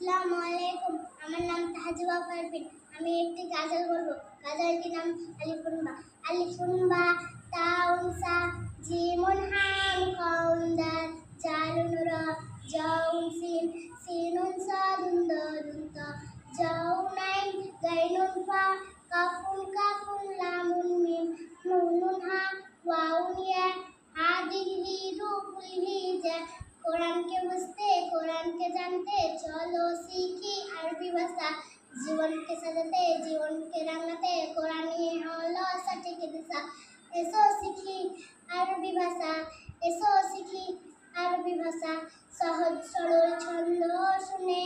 আসসালামু আলাইকুম। আমার নাম তাহজুবা পারভিন। আমি একটি গাজল বলবো। গাজলটির নাম আলিফুন বা। আলিফুন বা তাউন সা জিমুন হাম খাউন দাল জালুন রা জাউন সিন সিনুন সাদুন দালুন তা জাউন আইন গাইনুন ফা কাফুন লামুন মিম নুনুন হা ওয়াউন ইয়া হাদিহি রুকুল হিজা। কোরআনকে বুঝতে, কোরআনকে জানতে চলো শিখি আরবি ভাষা। জীবনকে সাজাতে, জীবনকে রাঙাতে কোরআনই হলো সঠিক দিশা। এসো শিখি আরবি ভাষা, এসো শিখি আরবি ভাষা। সহজ সরল ছন্দ শুনে